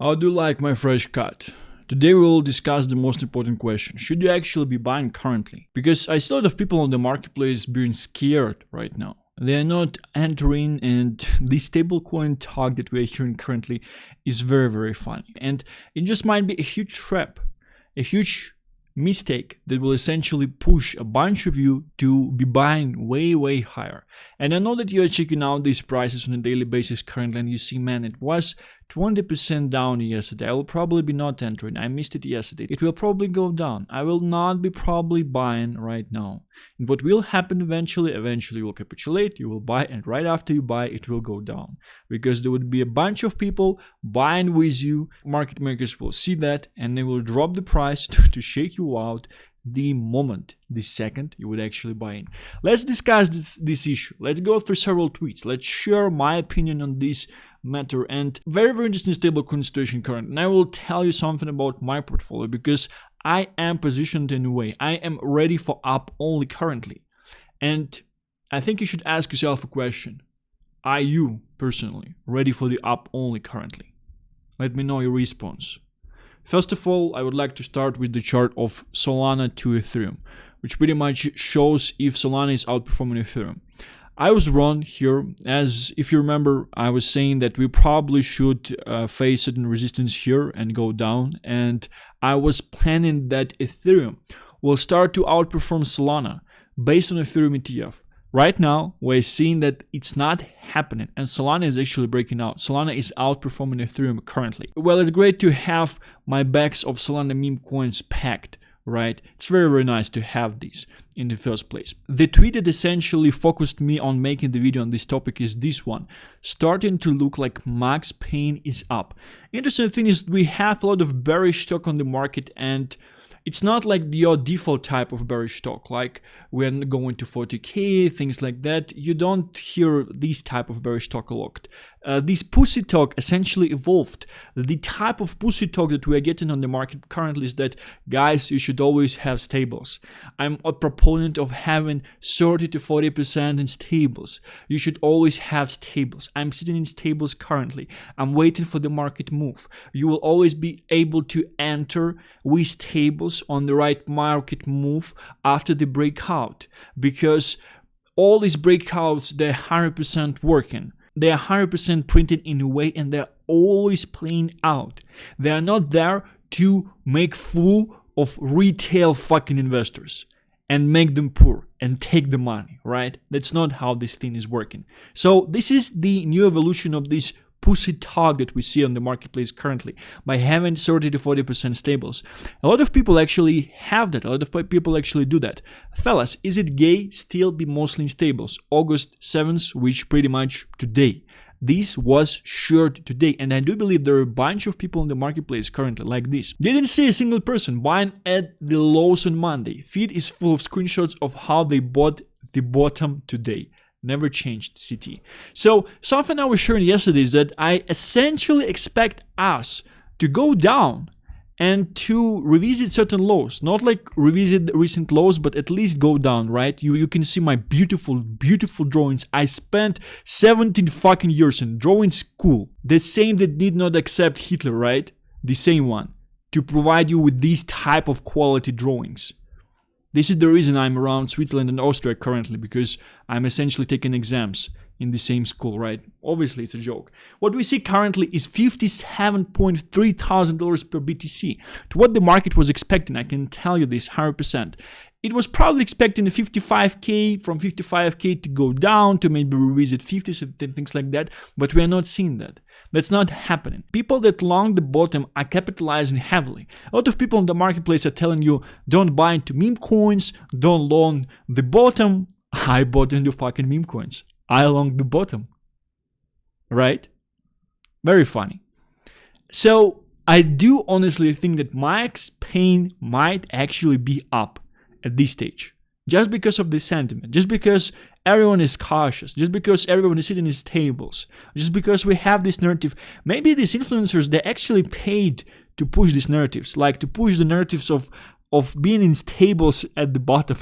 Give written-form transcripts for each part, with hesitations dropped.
How do you like my fresh cut? Today we will discuss the most important question. Should you actually be buying currently? Because I see a lot of people on the marketplace being scared right now. They are not entering, and the stablecoin talk that we are hearing currently is very, very funny. And it just might be a huge trap, a huge mistake that will essentially push a bunch of you to be buying way, way higher. And I know that you are checking out these prices on a daily basis currently, and you see, man, it was 20% down yesterday. I will probably be not entering. I missed it yesterday. It will probably go down. I will not be probably buying right now. And what will happen eventually you will capitulate, you will buy, and right after you buy, it will go down. Because there would be a bunch of people buying with you. Market makers will see that, and they will drop the price to shake you out the second you would actually buy in. Let's discuss this issue. Let's go through several tweets. Let's share my opinion on this matter, and very, very interesting stablecoin situation current. And I will tell you something about my portfolio because I am positioned in a way. I am ready for up only currently. And I think you should ask yourself a question. Are you personally ready for the up only currently? Let me know your response. First of all, I would like to start with the chart of Solana to Ethereum, which pretty much shows if Solana is outperforming Ethereum. I was wrong here, as if you remember, I was saying that we probably should face certain resistance here and go down, and I was planning that Ethereum will start to outperform Solana based on Ethereum ETF. Right now, we're seeing that it's not happening, and Solana is actually breaking out. Solana is outperforming Ethereum currently. Well, it's great to have my bags of Solana meme coins packed, right? It's very, very nice to have these in the first place. The tweet that essentially focused me on making the video on this topic is this one. Starting to look like max pain is up. Interesting thing is we have a lot of bearish stock on the market, and it's not like your default type of bearish stock, like when going to 40k, things like that. You don't hear this type of bearish talk a lot. This pussy talk essentially evolved. The type of pussy talk that we are getting on the market currently is that, guys, you should always have stables. I'm a proponent of having 30 to 40% in stables. You should always have stables. I'm sitting in stables currently. I'm waiting for the market move. You will always be able to enter with stables on the right market move after the breakout, because all these breakouts, they're 100% working. They are 100% printed in a way, and they're always playing out. They are not there to make fool of retail fucking investors and make them poor and take the money, right? That's not how this thing is working. So this is the new evolution of this pussy talk that we see on the marketplace currently, by having 30 to 40% stables. A lot of people actually have that. A lot of people actually do that. Fellas, is it gay still be mostly in stables? August 7th, which pretty much today. This was shared today, and I do believe there are a bunch of people in the marketplace currently like this. Didn't see a single person buying at the lows on Monday. Feed is full of screenshots of how they bought the bottom today. Never changed CT. So something I was sharing yesterday is that I essentially expect us to go down and to revisit certain lows. Not like revisit recent lows, but at least go down, right? You can see my beautiful, beautiful drawings. I spent 17 fucking years in drawing school. The same that did not accept Hitler, right? The same one. To provide you with these type of quality drawings. This is the reason I'm around Switzerland and Austria currently, because I'm essentially taking exams in the same school, right? Obviously, it's a joke. What we see currently is $57.3 thousand per BTC. To what the market was expecting, I can tell you this 100%. It was probably expecting a 55k, from 55k to go down to maybe revisit 50s and things like that, but we are not seeing that. That's not happening. People that long the bottom are capitalizing heavily. A lot of people in the marketplace are telling you, don't buy into meme coins, don't long the bottom. I bought into fucking meme coins. I long the bottom. Right? Very funny. So I do honestly think that max pain might actually be up at this stage, just because of the sentiment, just because everyone is cautious, just because everyone is sitting in his tables, just because we have this narrative. Maybe these influencers, they actually paid to push these narratives, like to push the narratives of being in stables at the bottom.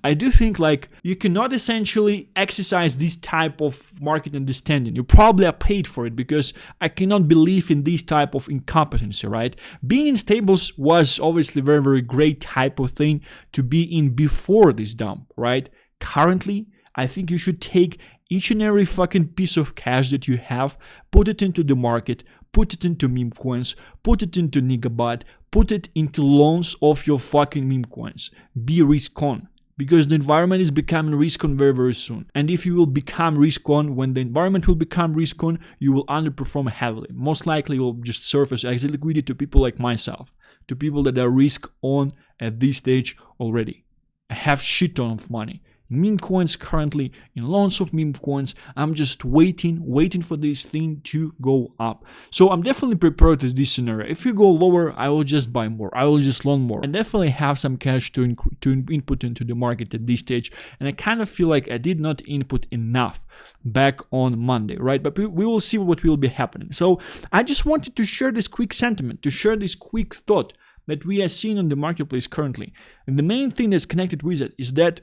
I do think like you cannot essentially exercise this type of market understanding. You probably are paid for it, because I cannot believe in this type of incompetency, right? Being in stables was obviously very, very great type of thing to be in before this dump, right? Currently, I think you should take each and every fucking piece of cash that you have, put it into the market, put it into meme coins, put it into Nigabot, put it into loans of your fucking meme coins. Be risk on, because the environment is becoming risk on very, very soon. And if you will become risk on, when the environment will become risk on, you will underperform heavily. Most likely you will just serve as exit liquidity to people like myself, to people that are risk on at this stage already. I have shit ton of money. Meme coins currently, in loans of meme coins. I'm just waiting for this thing to go up. So I'm definitely prepared to this scenario. If you go lower, I will just buy more. I will just loan more. I definitely have some cash to input into the market at this stage. And I kind of feel like I did not input enough back on Monday, right? But we will see what will be happening. So I just wanted to share this quick sentiment, to share this quick thought that we are seeing on the marketplace currently. And the main thing that's connected with it is that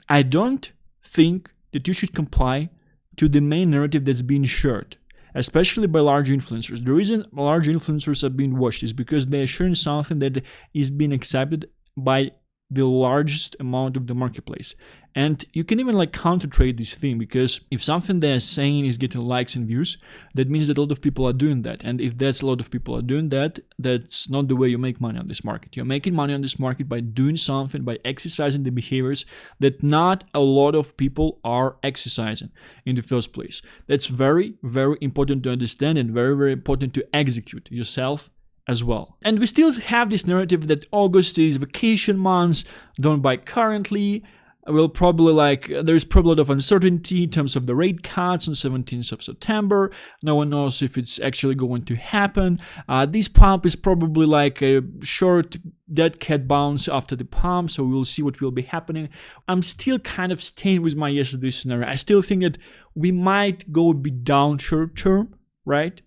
I don't think that you should comply to the main narrative that's being shared, especially by large influencers. The reason large influencers are being watched is because they are sharing something that is being accepted by the largest amount of the marketplace. And you can even like counter trade this thing, because if something they're saying is getting likes and views, that means that a lot of people are doing that. And if that's a lot of people are doing that, that's not the way you make money on this market. You're making money on this market by doing something, by exercising the behaviors that not a lot of people are exercising in the first place. That's very, very important to understand, and very, very important to execute yourself as well. And we still have this narrative that August is vacation months, don't buy currently. We'll probably there's probably a lot of uncertainty in terms of the rate cuts on 17th of September. No one knows if it's actually going to happen. This pump is probably like a short dead cat bounce after the pump, so we'll see what will be happening. I'm still kind of staying with my yesterday scenario. I still think that we might go a bit down short term, right?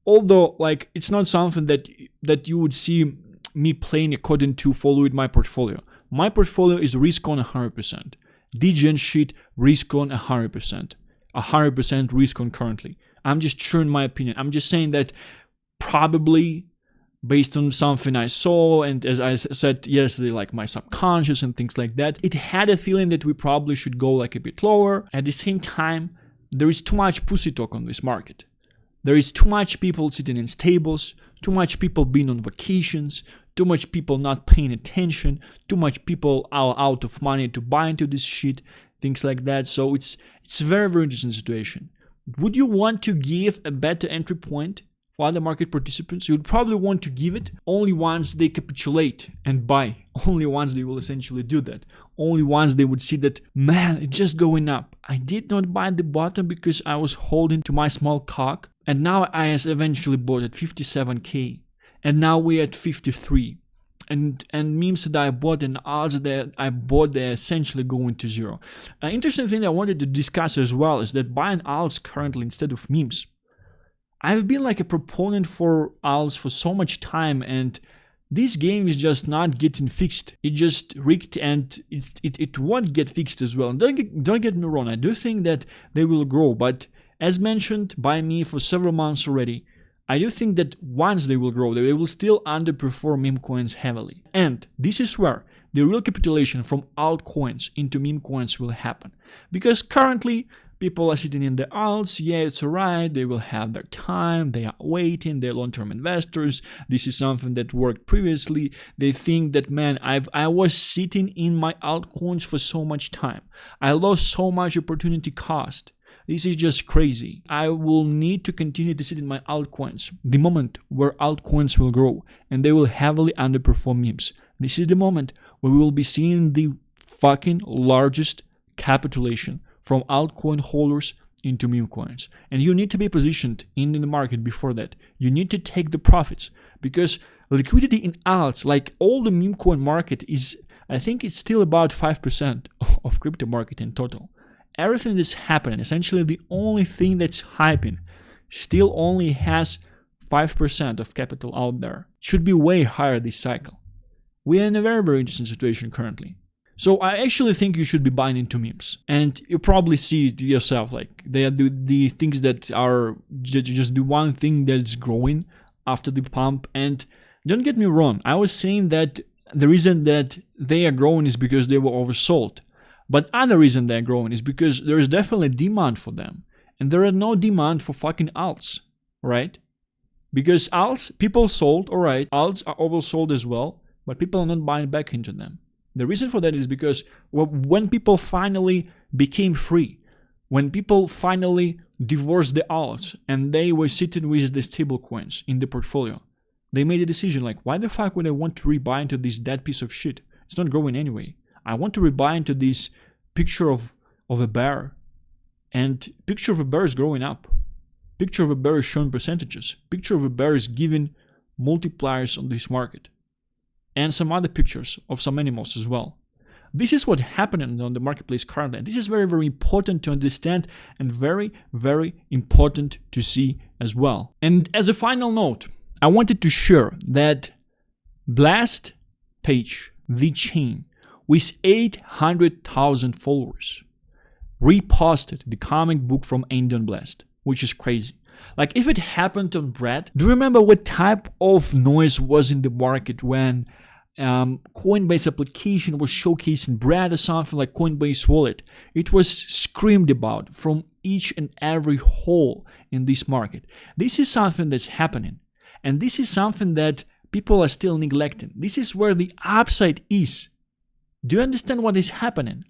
Although, like, it's not something that you would see me playing according to following my portfolio. My portfolio is risk on 100%. DGen shit, risk on 100%. 100% risk on currently. I'm just sharing my opinion. I'm just saying that probably based on something I saw, and as I said yesterday, like my subconscious and things like that, it had a feeling that we probably should go like a bit lower. At the same time, there is too much pussy talk on this market. There is too much people sitting in stables, too much people being on vacations, too much people not paying attention, too much people are out of money to buy into this shit, things like that. So it's a very, very interesting situation. Would you want to give a better entry point for other market participants? You would probably want to give it only once they capitulate and buy. Only once they will essentially do that. Only once they would see that, man, it's just going up. I did not buy the bottom because I was holding to my small cock. And now I eventually bought at 57k. And now we're at 53. And memes that I bought and odds that I bought, they're essentially going to zero. An interesting thing I wanted to discuss as well is that buying alts currently instead of memes. I've been like a proponent for alts for so much time, and this game is just not getting fixed. It just rigged, and it won't get fixed as well. And don't get me wrong, I do think that they will grow, but as mentioned by me for several months already, I do think that once they will grow, they will still underperform meme coins heavily. And this is where the real capitulation from altcoins into meme coins will happen. Because currently, people are sitting in the alts, yeah, it's alright, they will have their time, they are waiting, they're long-term investors, this is something that worked previously, they think that, man, I was sitting in my altcoins for so much time, I lost so much opportunity cost. This is just crazy. I will need to continue to sit in my altcoins. The moment where altcoins will grow and they will heavily underperform memes. This is the moment where we will be seeing the fucking largest capitulation from altcoin holders into meme coins. And you need to be positioned in the market before that. You need to take the profits, because liquidity in alts, like all the meme coin market, is, I think it's still about 5% of crypto market in total. Everything that's happening, essentially the only thing that's hyping, still only has 5% of capital out there. It should be way higher this cycle. We are in a very, very interesting situation currently. So I actually think you should be buying into memes, and you probably see it yourself, like they are the things that are just the one thing that's growing after the pump. And don't get me wrong, I was saying that the reason that they are growing is because they were oversold, but other reason they're growing is because there is definitely demand for them, and there are no demand for fucking alts, right? Because alts, people sold, alright, alts are oversold as well, but people are not buying back into them. The reason for that is because when people finally became free, when people finally divorced the alts and they were sitting with the stable coins in the portfolio, they made a decision like, why the fuck would I want to rebuy into this dead piece of shit? It's not growing anyway. I want to rebuy into this picture of a bear, and picture of a bear is growing up. Picture of a bear is showing percentages. Picture of a bear is giving multipliers on this market. And some other pictures of some animals as well. This is what's happening on the marketplace currently. This is very, very important to understand and very, very important to see as well. And as a final note, I wanted to share that Blast page, the chain, with 800,000 followers, reposted the comic book from Andy on Blast, which is crazy. Like, if it happened on Brad, do you remember what type of noise was in the market when Coinbase application was showcasing Brad or something like Coinbase wallet? It was screamed about from each and every hole in this market. This is something that's happening, and this is something that people are still neglecting. This is where the upside is. Do you understand what is happening?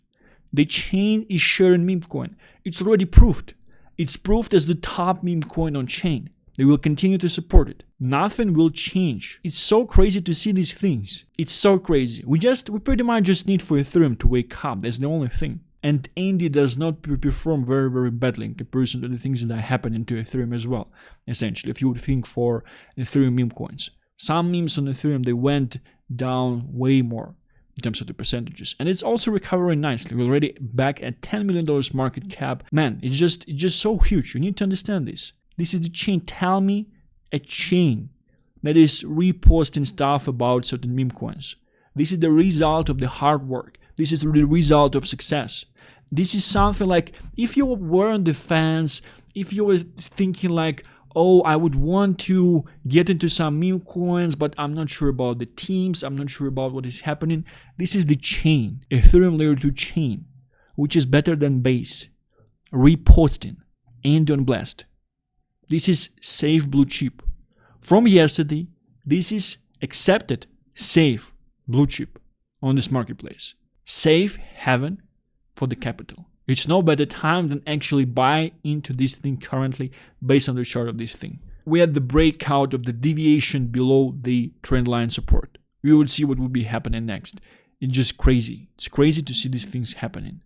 The chain is sharing Memecoin. It's already proved. It's proved as the top meme coin on chain. They will continue to support it. Nothing will change. It's so crazy to see these things. It's so crazy. We pretty much just need for Ethereum to wake up. That's the only thing. And Andy does not perform very, very badly in comparison to the things that are happening to Ethereum as well. Essentially, if you would think for Ethereum meme coins. Some memes on Ethereum, they went down way more in terms of the percentages, and it's also recovering nicely. We're already back at $10 million market cap. Man, it's just so huge. You need to understand this. This is the chain. Tell me a chain that is reposting stuff about certain meme coins. This is the result of the hard work. This is the result of success. This is something like, if you were on the fence, if you were thinking like, oh, I would want to get into some meme coins, but I'm not sure about the teams, I'm not sure about what is happening. This is the chain, Ethereum layer 2 chain, which is better than Base, reposting, and on Blast. This is safe blue chip. From yesterday, this is accepted safe blue chip on this marketplace. Safe haven for the capital. It's no better time than actually buy into this thing currently based on the chart of this thing. We had the breakout of the deviation below the trend line support. We will see what will be happening next. It's just crazy. It's crazy to see these things happening.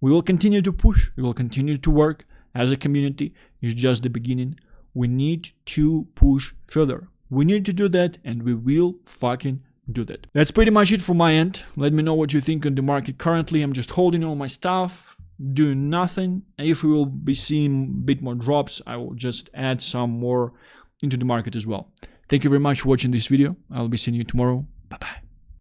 We will continue to push. We will continue to work as a community. It's just the beginning. We need to push further. We need to do that, and we will fucking do that. That's pretty much it from my end. Let me know what you think on the market currently. I'm just holding all my stuff, doing nothing. And if we will be seeing a bit more drops, I will just add some more into the market as well. Thank you very much for watching this video. I'll be seeing you tomorrow. Bye bye.